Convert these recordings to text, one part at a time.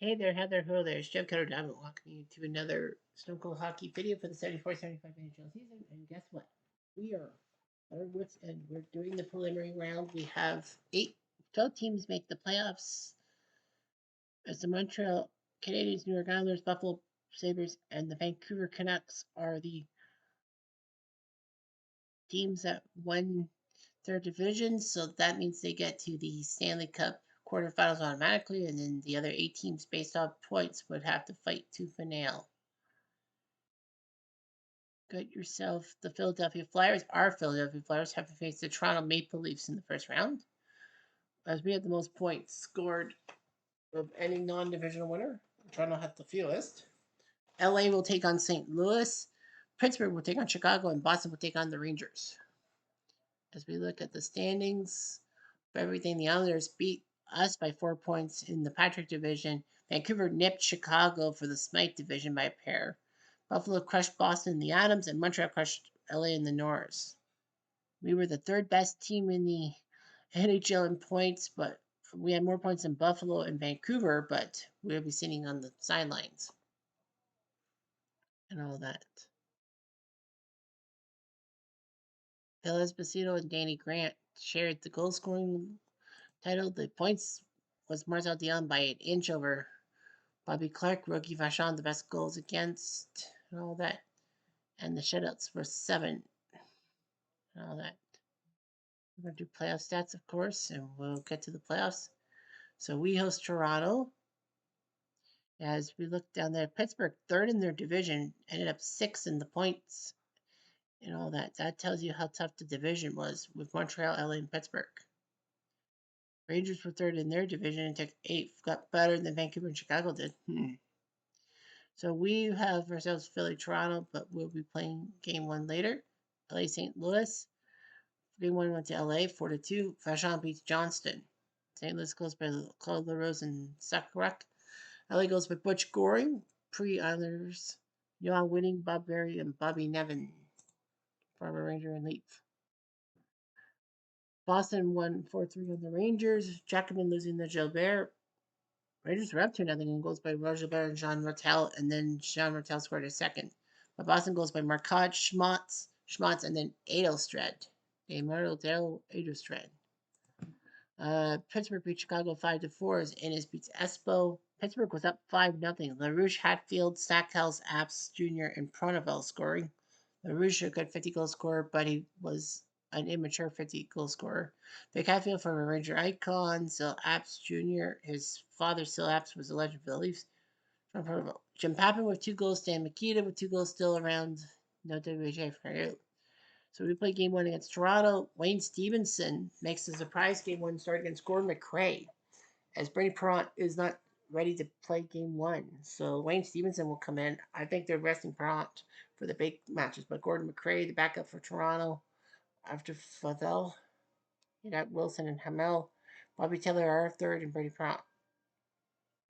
Hey there, Heather. Hello there. It's Jeff Cutter Diamond welcoming you to another Stone Cold Hockey video for the 74-75 NHL season. And guess what? We are at our wits' end. We're doing the preliminary round. We have 12 teams make the playoffs as the Montreal Canadiens, New York Islanders, Buffalo Sabres, and the Vancouver Canucks are the teams that won their division. So that means they get to the Stanley Cup quarterfinals automatically, and then the other 8 teams based off points would have to fight tooth and nail. Got yourself the Philadelphia Flyers. Our Philadelphia Flyers have to face the Toronto Maple Leafs in the first round, as we have the most points scored of any non-divisional winner. Toronto has the fewest. LA will take on St. Louis. Pittsburgh will take on Chicago, and Boston will take on the Rangers. As we look at the standings for everything, the Islanders beat us by 4 points in the Patrick division. Vancouver nipped Chicago for the Smythe division by a pair. Buffalo crushed Boston in the Adams, and Montreal crushed LA in the Norris. We were the third best team in the NHL in points, but we had more points than Buffalo and Vancouver, but we'll be sitting on the sidelines and all that. Phil Esposito and Danny Grant shared the goal scoring title. The points was Marcel Dion by an inch over Bobby Clark, rookie Vachon, the best goals against, and all that. And the shutouts were 7 and all that. We're going to do playoff stats, of course, and we'll get to the playoffs. So we host Toronto. As we look down there, Pittsburgh, third in their division, ended up 6th in the points and all that. That tells you how tough the division was with Montreal, LA, and Pittsburgh. Rangers were third in their division and took 8th, got better than Vancouver and Chicago did. So we have ourselves Philly, Toronto, but we'll be playing game 1 later. LA, St. Louis. Game 1 went to LA, 4-2. Vachon beats Johnston. St. Louis goes by Claude LaRose and Sakarak. LA goes by Butch Goring, pre-Islanders, Johan Winning, Bob Berry, and Bobby Nevin, former Ranger and Leaf. Boston won 4-3 on the Rangers. Jackman losing to Gilbert. Rangers were up 2-0 and goals by Roger Gilbert and Jean Rattel, and then Jean Rattel scored a second. But Boston goes by Marcotte, Schmatz, and then Edelstrad. Edelstrad. Pittsburgh beat Chicago 5-4 as Ennis beats Espo. Pittsburgh was up 5-0. LaRouche, Hatfield, Stackhouse, Apps Jr., and Pronovel scoring. LaRouche, a good 50-goal scorer, but he was an immature 50-goal scorer. Vic Hatfield from a Ranger icon. Still Apps Jr., his father, still Apps, was a legend for the Leafs. From Pronovel. Jim Pappin with 2 goals. Stan Mikita with 2 goals still around. No WHA for you. So we play game 1 against Toronto. Wayne Stevenson makes a surprise game 1 start against Gordon McRae, as Brady Perrant is not ready to play game 1. So Wayne Stevenson will come in. I think they're resting Perrant for the big matches, but Gordon McRae, the backup for Toronto, after Fadel, you got Wilson and Hamel. Bobby Taylor, our third, and Brady Perrant.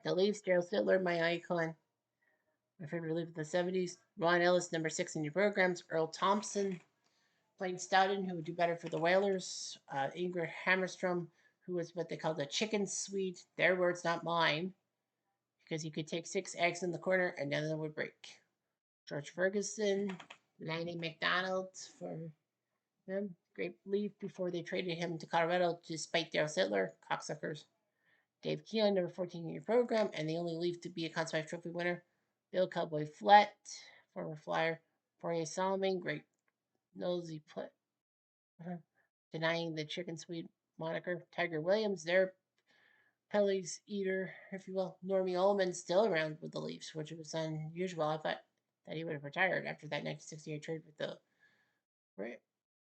The Leafs, Gerald Sittler, my icon, my favorite Leaf of the 70s. Ron Ellis, number 6 in your programs. Earl Thompson, playing Stoughton, who would do better for the Whalers. Ingrid Hammerstrom, who was what they call the chicken Swede. Their words, not mine. Because you could take 6 eggs in the corner and none of them would break. George Ferguson, Lanny McDonald for them. Great Leaf before they traded him to Colorado despite Darryl Sittler, cocksuckers. Dave Keon, number 14 in your program, and the only Leaf to be a Conn Smythe Trophy winner. Bill Cowboy Flett, former Flyer. Poirier Solomon, great nosy play. Denying the chicken Swede moniker. Tiger Williams, their Pelly's eater, if you will. Normie Ullman still around with the Leafs, which was unusual. I thought that he would have retired after that 1968 trade with the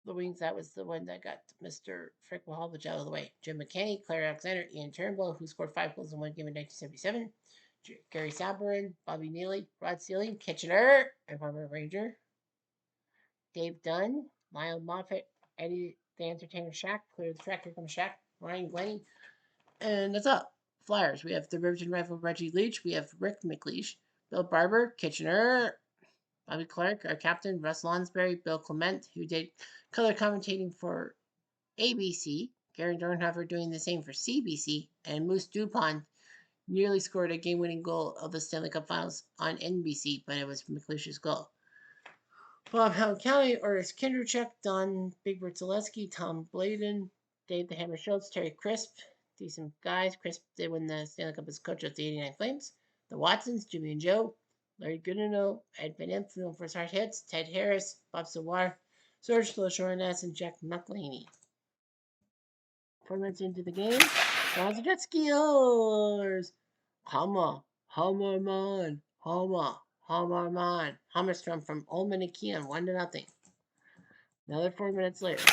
Wings. That was the one that got Mr. Frick Wahalvich out of the way. Jim McKay, Claire Alexander, Ian Turnbull, who scored 5 goals in one game in 1977. Gary Sabarin, Bobby Neely, Rod Sealing, Kitchener, and former Ranger. Dave Dunn, Lyle Moffat, Eddie the Entertainer Shaq, Clear the Track, Here Comes Shaq, Ryan Glennie. And that's up. Flyers. We have the Riverton Rifle Reggie Leach. We have Rick McLeish, Bill Barber, Kitchener, Bobby Clark, our captain, Russ Lonsberry, Bill Clement, who did color commentating for ABC, Gary Dornhofer doing the same for CBC, and Moose Dupont nearly scored a game-winning goal of the Stanley Cup Finals on NBC, but it was McLeish's goal. Bob Hound County, Oris Kinderchuk, Don Big Bertoleschi, Tom Bladen, Dave the Hammer Schultz, Terry Crisp. Decent guys. Crisp did win the Stanley Cup as coach of the 89 Flames. The Watsons, Jimmy and Joe, Larry Goodenow, Ed Van Imp, for his hard hits, Ted Harris, Bob Sawar, Serge Loshornas, and Jack McLeany. 4 minutes into the game, Gonzo Jet Skiers. Hammerman, Hammerstrom from Ullman and Keon, 1-0. Another 4 minutes later.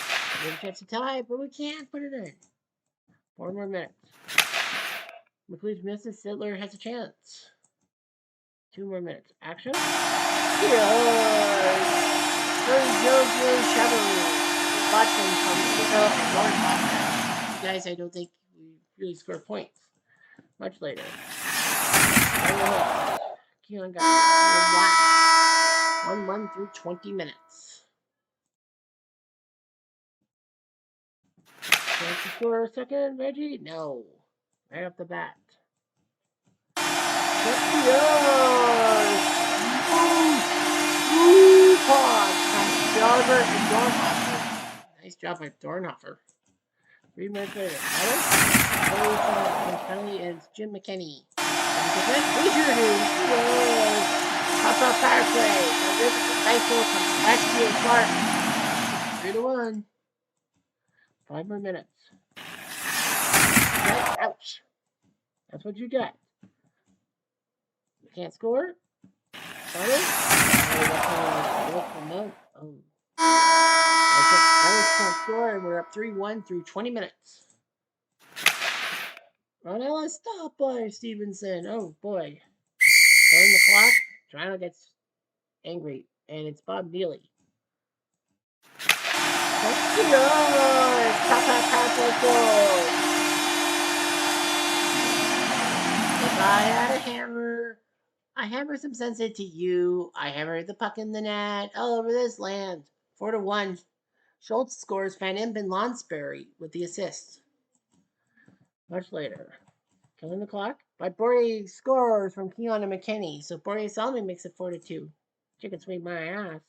We have a chance to tie, but we can't put it in. 4 more minutes. McLeish misses. Sittler has a chance. 2 more minutes. Action. Yes! Joe Chevrolet. Watson from Indigo and Lauren Watson. You guys, I don't think we really score points. Much later. Keon got whacked. 1-1 through 20 minutes. Chance to score a second, Reggie? No. Right off the bat. Nice job by Dornhofer. 3 minutes later. Penalty is Jim McKinney. Pop-up power play. Nice Clark. 3-1. 5 more minutes. Ouch. That's what you got. You can't score? Ellis can't score, and we're up 3-1 through 20 minutes. Ron Ellis, stop by Stevenson. Oh boy. Turn the clock. Toronto gets angry, and it's Bob Neely. If I had a hammer, I hammer some sense into you. I hammer the puck in the net all over this land. 4-1. Schultz scores Van Imp and Lonsberry with the assist. Much later. Killing the clock. But Borey scores from Keon and McKinney. So Borey Solomon makes it 4-2. Chicken sweep my ass.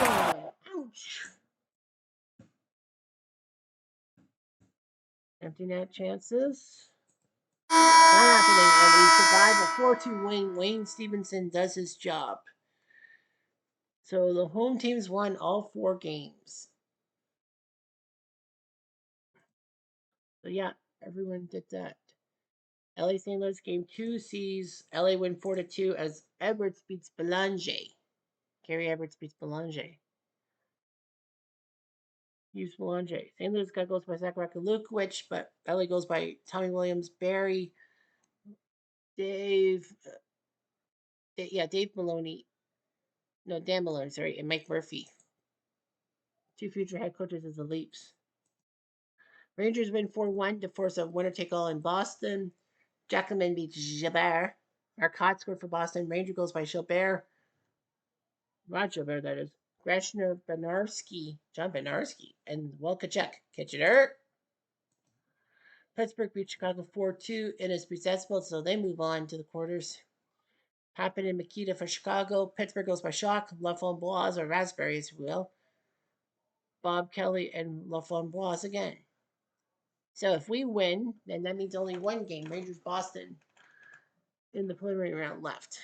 Oh, ouch. Empty net chances. Not happening, and we survive a 4-2 win. Wayne Stevenson does his job. So the home teams won all 4 games. So yeah, everyone did that. LA St. Louis game 2 sees LA win 4-2 as Edwards beats Belanger. Gary Edwards beats Belanger. Hughes Belanger. St. Louis got goals by Zach Rakalukowicz, but LA goes by Tommy Williams, Barry, Dave Maloney. No, Dan Maloney, sorry, and Mike Murphy. 2 future head coaches as the Leafs. Rangers win 4-1 to force a winner-take-all in Boston. Jacqueline beats Jabert. Marcotte scored for Boston. Ranger goes by Gilbert. Rod Gilbert, that is. Grashner Benarski, John Benarski, and Walkachuk. Kitchener. Pittsburgh beat Chicago 4-2 in his successful, so they move on to the quarters. Pappen and Makita for Chicago. Pittsburgh goes by Shock. LaFramboise or Raspberries, if you will. Bob Kelly and LaFramboise again. So if we win, then that means only 1 game, Rangers Boston, in the preliminary round left.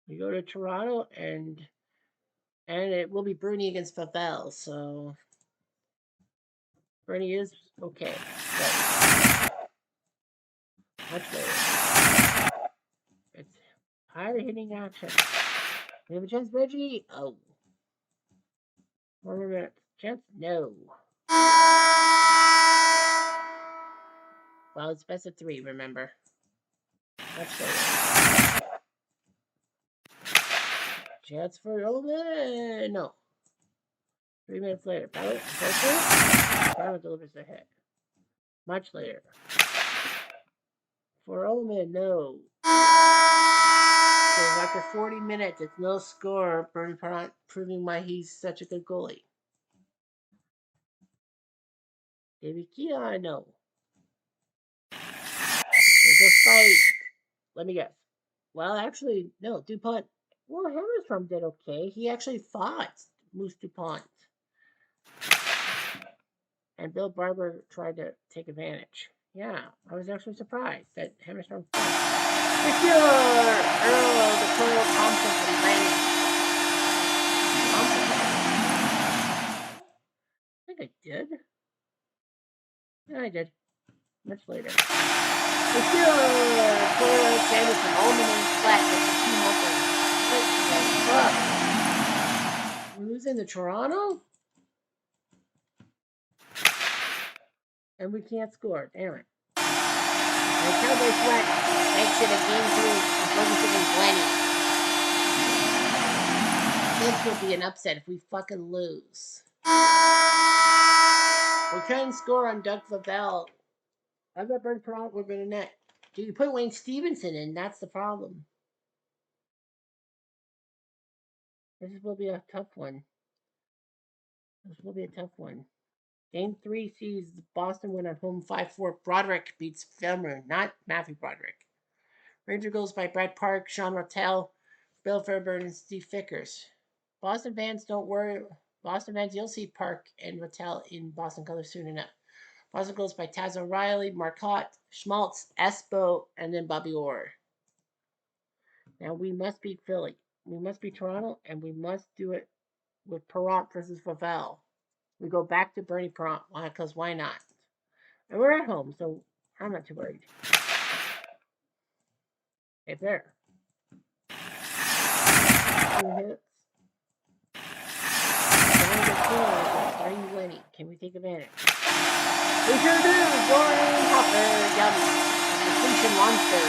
We go to Toronto, and it will be Bernie against Favel. So Bernie is okay. But much later. It's higher hitting action. We have a chance, Reggie. Oh. 1 more minute. Chance? No. Well, it's best of 3, remember. Much later. Chance for Ullman. No. 3 minutes later. Power delivers the hit. Much later. For Ullman, no. So after 40 minutes, it's no score. Bernie Parent proving why he's such a good goalie. David Keon, no. There's a fight. Let me guess. Well, actually, no. DuPont. Well, Hammerstrom did okay. He actually fought Moose DuPont. And Bill Barber tried to take advantage. Yeah, I was actually surprised that Hammerstrom fought. Secure! Earl, the Colonel Thompson from Lanning. Thompson. I think I did. Yeah, I did. Much later. Secure! Colonel Alexander from Ullman and Flat with the 2-0. What the fuck? We're losing to Toronto? And we can't score. Damn it. And Cowboy Flat makes it a game 3 of Ferguson and Glennie. This will be an upset if we fucking lose. We couldn't score on Doug Favell. I've got Bernie Peralta. We're going to net. Do you put Wayne Stevenson in? That's the problem. This will be a tough one. Game 3 sees Boston win at home 5-4. Broderick beats Filmer, not Matthew Broderick. Ranger goals by Brad Park, Sean Rattel, Bill Fairburn, and Steve Fickers. Boston fans, don't worry. Boston fans, you'll see Park and Rattel in Boston colors soon enough. Boston goals by Taz O'Reilly, Marcotte, Schmaltz, Espo, and then Bobby Orr. Now we must beat Philly. We must beat Toronto, and we must do it with Perrant versus Favell. We go back to Bernie Perrant, because why not? And we're at home, so I'm not too worried. Hey, there. 2 hits. Lenny. Can we take advantage? We sure do! Dorian Hopper, yum. Completion monster.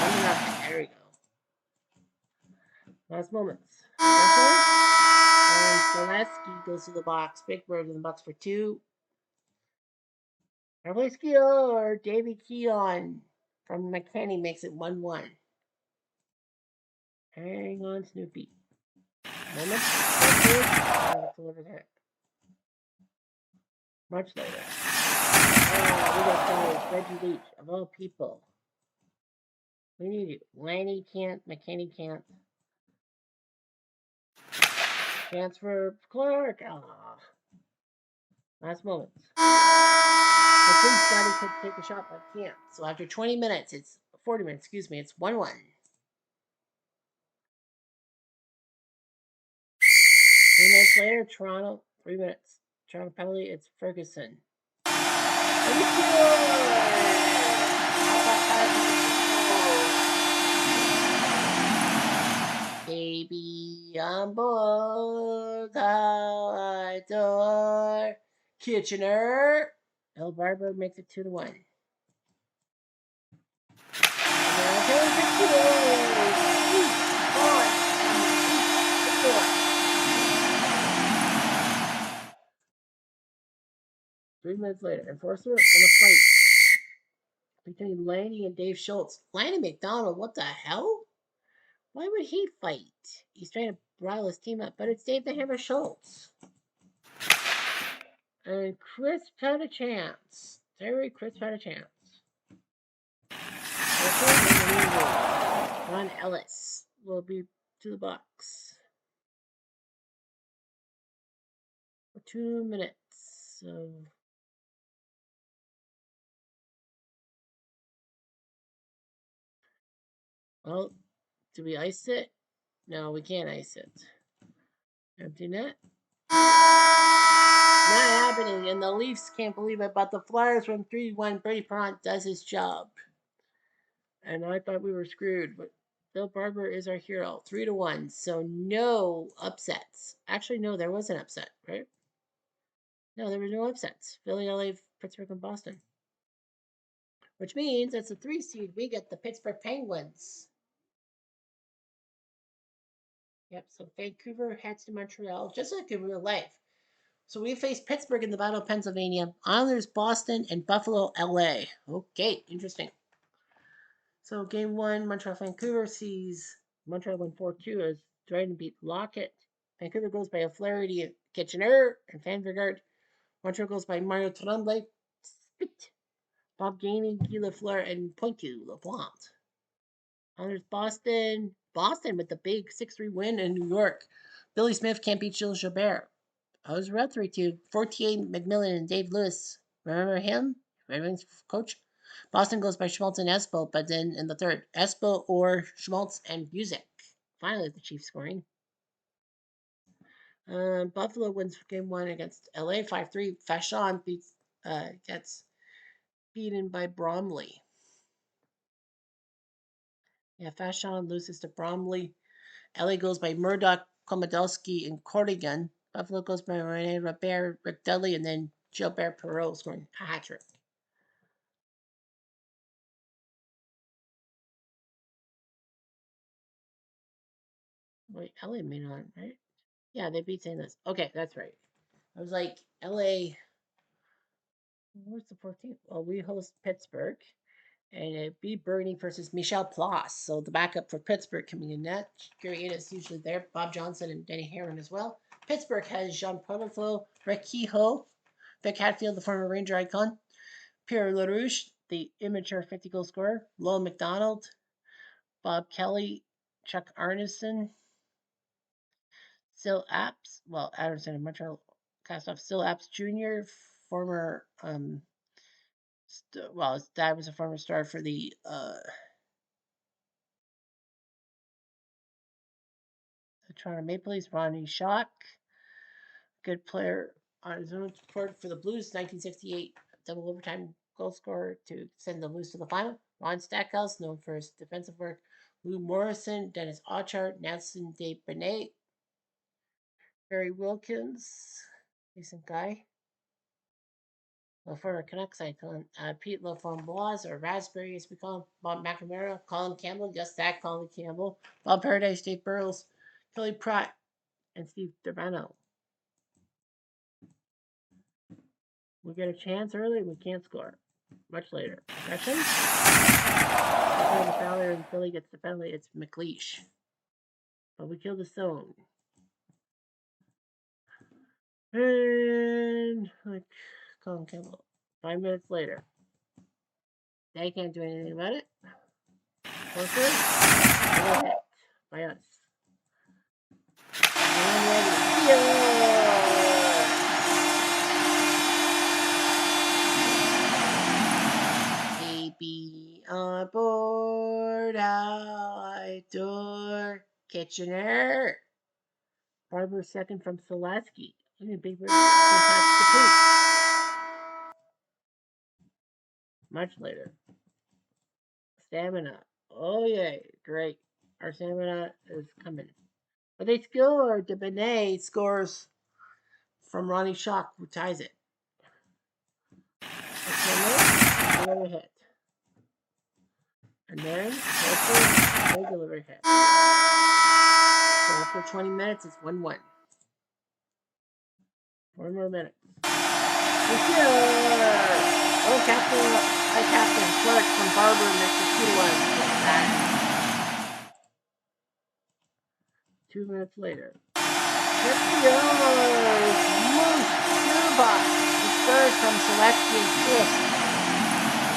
1-0. There we go. Last moments. And Zaleski goes to the box. Big Bird in the box for 2. Zaleski or Davey Keon from McKinney makes it 1-1. Hang on, Snoopy. Moment. Deliver that. Much later. We got Reggie Leach, of all people. We need you. Laney can't. McKinney can't. Chance for Clark. Last moment. The police thought he could take a shot, but can't. So after 40 minutes, it's 1-1. 3 minutes later, Toronto, 3 minutes. Toronto penalty, it's Ferguson. Baby on board, the door. Kitchener. Bill Barber makes it 2-1. Three minutes later, Enforcer in a fight between Laney and Dave Schultz. Laney McDonald, what the hell? Why would he fight? He's trying to rile his team up, but it's Dave the Hammer Schultz. And Chris had a chance. Chris had a chance. Ron Ellis will be to the box. For 2 minutes. So well, do we ice it? No, we can't ice it. Empty net. Not happening, and the Leafs can't believe it, but the Flyers win 3-1. Brady Perrant does his job. And I thought we were screwed, but Bill Barber is our hero. 3-1, so no upsets. Actually, no, there was an upset, right? No, there were no upsets. Philly, LA, Pittsburgh, and Boston. Which means it's a 3 seed. We get the Pittsburgh Penguins. Yep, so Vancouver heads to Montreal, just like in real life. So we face Pittsburgh in the Battle of Pennsylvania, Islanders, Boston, and Buffalo, LA. Okay, interesting. So game 1, Montreal, Vancouver sees Montreal win 4-2 as Dryden beat Lockett. Vancouver goes by a Flaherty, Kitchener, and Vandergaard. Montreal goes by Mario Tremblay, Spit, Bob Gainey, Guy Lafleur, and Pointu LaPlante. Honors Boston. Boston with the big 6-3 win in New York. Billy Smith can't beat Gilles Gilbert. I was around 3-2. Fortier, McMillan, and Dave Lewis. Remember him? Red Wings coach? Boston goes by Schmaltz and Espo, but then in the third, Espo or Schmaltz and Busick. Finally, the Chiefs scoring. Buffalo wins game 1 against LA 5-3. Fashon gets beaten by Bromley. Yeah, Fashon loses to Bromley. LA goes by Murdoch, Komodowski, and Corrigan. Buffalo goes by Rene Robert, Rick Dudley, and then Gilbert Perreault scoring a hat trick. Wait, LA made on, right? Yeah, they beat St. Louis. Okay, that's right. I was like, LA. Where's the 14th? Well, we host Pittsburgh, and it'd be Bernie versus Michel Plas. So the backup for Pittsburgh coming in net. Gary is usually there. Bob Johnson and Denny Herron as well. Pittsburgh has Jean Protoфlo, Rick Kehoe, Vic Hatfield, the former Ranger icon, Pierre LaRouche, the immature 50-goal scorer, Lowell McDonald, Bob Kelly, Chuck Arneson, Sil Apps, well, Anderson and Montreal cast off Sil Apps Jr., former, well, his dad was a former star for the Toronto Maple Leafs. Ronnie Schock, good player on his own support for the Blues, 1968 double overtime goal scorer to send the Blues to the final. Ron Stackhouse, known for his defensive work. Lou Morrison, Dennis Auchard, Nelson De Benet, Barry Wilkins, decent guy. A former Canucks icon, Pete LaFramboise, or Raspberry as we call him, Bob McNamara, Colin Campbell, just that Colin Campbell, Bob Paradise, Dave Burrows, Kelly Pratt, and Steve Durano. We get a chance early, we can't score. Much later. Possession? The Fowler and Philly gets the penalty, it's McLeish. But we kill the zone. And like Colin Campbell. 5 minutes later. They can't do anything about it. Closer. Another hit by us. Baby on board, outdoor Kitchener. Barber second from Selesky. Big much later. Stamina. Oh, yay. Great. Our stamina is coming. But they score. De Benet scores from Ronnie Schock, who ties it. Another hit. And then, regular hit. So after 20 minutes, it's 1-1. 4 more minutes. Oh, Captain Clark from Barber next to 2 minutes later. The stars from Selesky and Swift.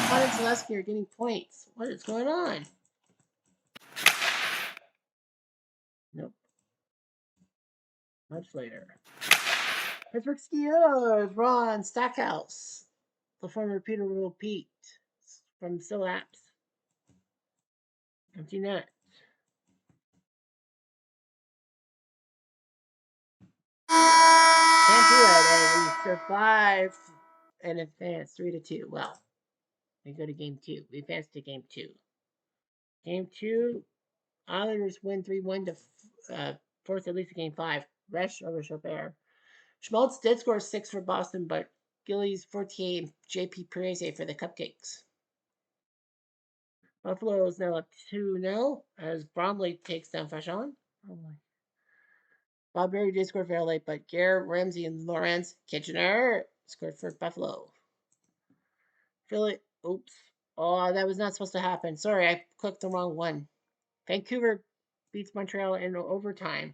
How did Selesky are getting points? What is going on? Nope. Much later. Pittsburgh Skiers, Ron Stackhouse, the former Peter Will Pete from Syllaps. Empty net. Can't do it, and we survive and advance 3-2. Well, we go to game 2. We advance to game 2. Game 2, Islanders win 3-1 to force at least game 5. Resch over Chabert. Schmaltz did score 6 for Boston, but Gillies, Fortier, and J.P. Parise for the Cupcakes. Buffalo is now up 2-0 as Bromley takes down Fashon. Bob Berry did score for LA, but Garrett, Ramsey, and Lawrence Kitchener scored for Buffalo. Philly, oops. Oh, that was not supposed to happen. Sorry, I clicked the wrong one. Vancouver beats Montreal in overtime.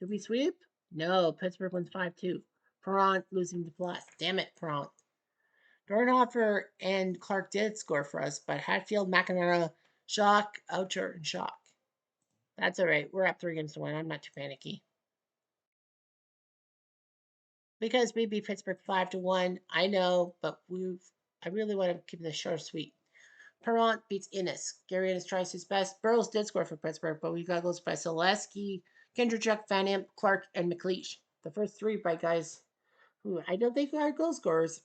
Did we sweep? No, Pittsburgh wins 5-2. Perrant losing to Plus. Damn it, Perrant. Dornhofer and Clark did score for us, but Hatfield, McNamara, Shock, Oucher, and Shock. That's all right. We're up 3-1. I'm not too panicky. Because we beat Pittsburgh 5-1, I know, but I really want to keep this short sweet. Perrant beats Innes. Gary Innes tries his best. Burrows did score for Pittsburgh, but we got goals by Selesky, Kendrick, Van Imp, Clark, and McLeish. The first three by guys who I don't think are goal scorers,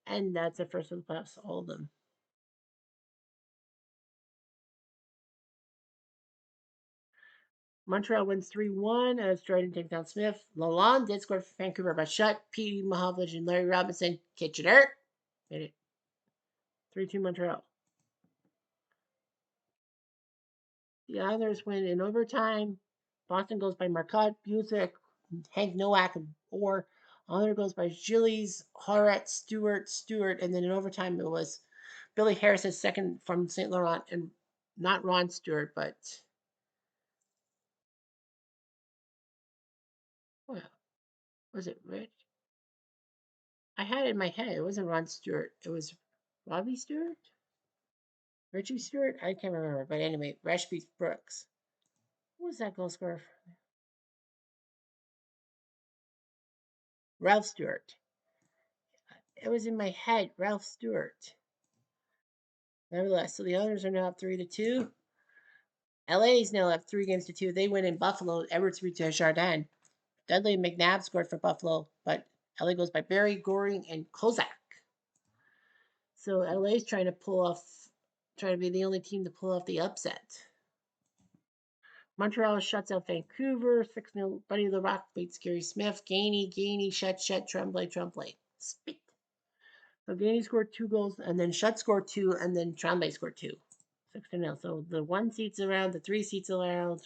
and that's the first of the playoffs, all of them. Montreal wins 3-1 as Jordan takes down Smith. Lalonde did score for Vancouver by shut. Petey Mahovlich and Larry Robinson. Kitchener made it 3-2 Montreal. The others win in overtime. Boston goes by Marcotte, Busick, Hank Nowak, and Orr. Other goes by Gillies, Horat, Stewart, and then in overtime it was Billy Harris's second from St. Laurent, and not Ron Stewart, but well, was it Rich? I had it in my head. It wasn't Ron Stewart. It was Robbie Stewart? Richie Stewart? I can't remember. But anyway, Resch beats Brooks. Who was that goal scorer? Ralph Stewart. It was in my head. Ralph Stewart. Nevertheless, so the others are now up 3-2. LA is now up 3-2. They win in Buffalo. Edwards beat Jardin. Dudley and McNabb scored for Buffalo, but LA goes by Barry, Goring, and Kozak. So LA's trying to be the only team to pull off the upset. Montreal shuts out Vancouver, 6-0. Buddy the Rock beats Gary Smith. Gainey, shut, Tremblay. Spit. So Gainey scored 2 goals, and then Shutt scored 2, and then Tremblay scored 2. 6-0. So the 1 seats around, the 3 seats around.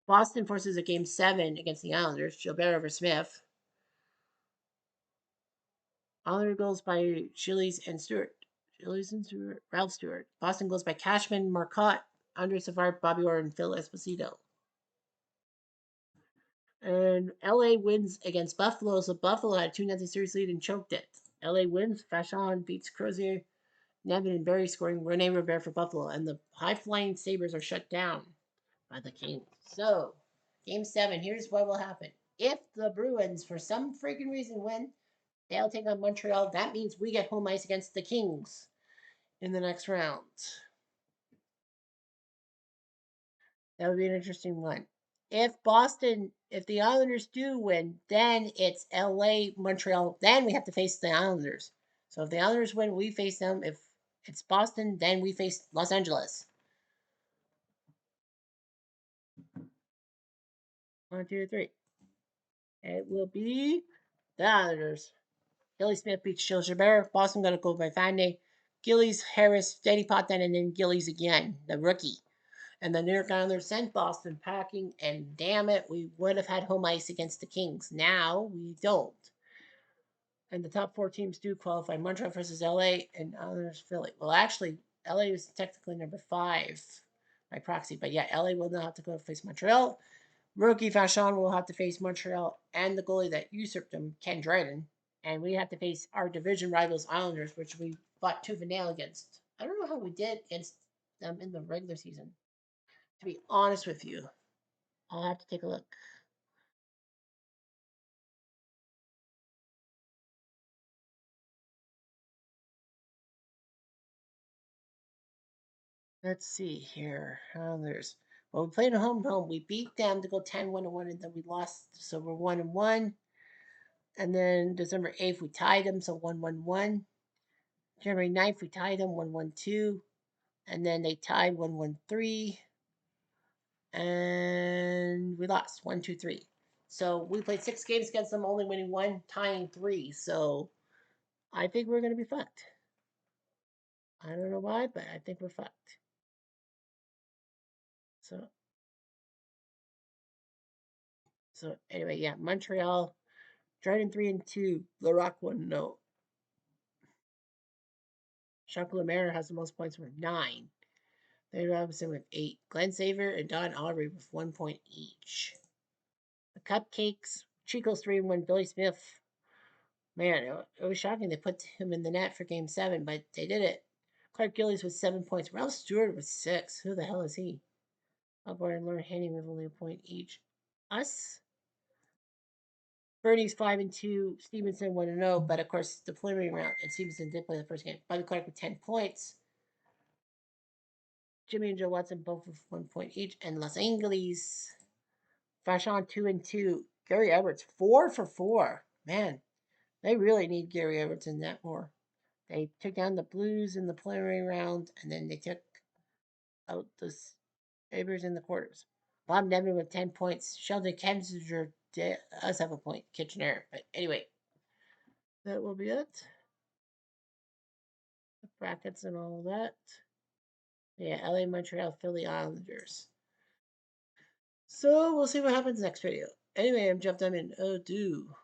Boston forces a game 7 against the Islanders. Gilbert over Smith. Islander goals by Chili's and Stewart. Ralph Stewart. Boston goes by Cashman, Marcotte, Andre Savard, Bobby Orr, and Phil Esposito. And LA wins against Buffalo, so Buffalo had a 2-0 series lead and choked it. LA wins. Vachon beats Crozier, Nevin, and Barry scoring Rene Robert for Buffalo. And the high flying Sabres are shut down by the Kings. So, game 7, here's what will happen. If the Bruins, for some freaking reason, win, they'll take on Montreal. That means we get home ice against the Kings in the next round. That would be an interesting one. If the Islanders do win, then it's LA, Montreal. Then we have to face the Islanders. So if the Islanders win, we face them. If it's Boston, then we face Los Angeles. 1, 2, 3. It will be the Islanders. Billy Smith beats Gilles Gilbert. Boston got to go by Fande. Gillies, Harris, Steady Potvin, and then Gillies again, the rookie. And the New York Islanders sent Boston packing, and damn it, we would have had home ice against the Kings. Now we don't. And the top 4 teams do qualify: Montreal versus LA and Islanders Philly. Well, actually, LA was technically number 5 by proxy, but yeah, LA will now have to go face Montreal. Rookie Vachon will have to face Montreal and the goalie that usurped him, Ken Dryden. And we have to face our division rivals, Islanders, which we fought tooth and nail against. I don't know how we did against them in the regular season. To be honest with you, I'll have to take a look. Let's see here. Well, we played at home. We beat them to go 10-1-1, and then we lost, so we're 1-1. And then December 8th, we tied them, so 1-1-1. January 9th, we tied them 1-1-2. And then they tied 1-1-3. And we lost 1-2-3. So we played 6 games against them, only winning 1, tying 3. So I think we're going to be fucked. I don't know why, but I think we're fucked. So anyway, yeah, Montreal, Dryden 3-2, Larock 1-0. Jacques Lemaire has the most points with 9. Larry Robinson with 8. Glenn Saver and Don Aubrey with 1 point each. The Cupcakes, Chico's 3-1, Billy Smith. Man, it was shocking they put him in the net for game 7, but they did it. Clark Gillies with 7 points. Ralph Stewart with 6. Who the hell is he? Upward and Lauren Haney with only a point each. Us? Bernie's 5-2. Stevenson 1-0, but of course the preliminary round, and Stevenson did play the first game. Bobby Clark with 10 points. Jimmy and Joe Watson both with 1 point each, and Los Angeles. Vachon 2-2. Gary Edwards 4-for-4. Man, they really need Gary Edwards in that more. They took down the Blues in the preliminary round, and then they took out the Sabres in the quarters. Bob Nevin with 10 points. Sheldon Kensinger does have a point. Kitchener. But anyway, that will be it. The brackets and all that. Yeah, LA, Montreal, Philly, Islanders. So we'll see what happens next video. Anyway, I'm Jeff Diamond. Oh, do.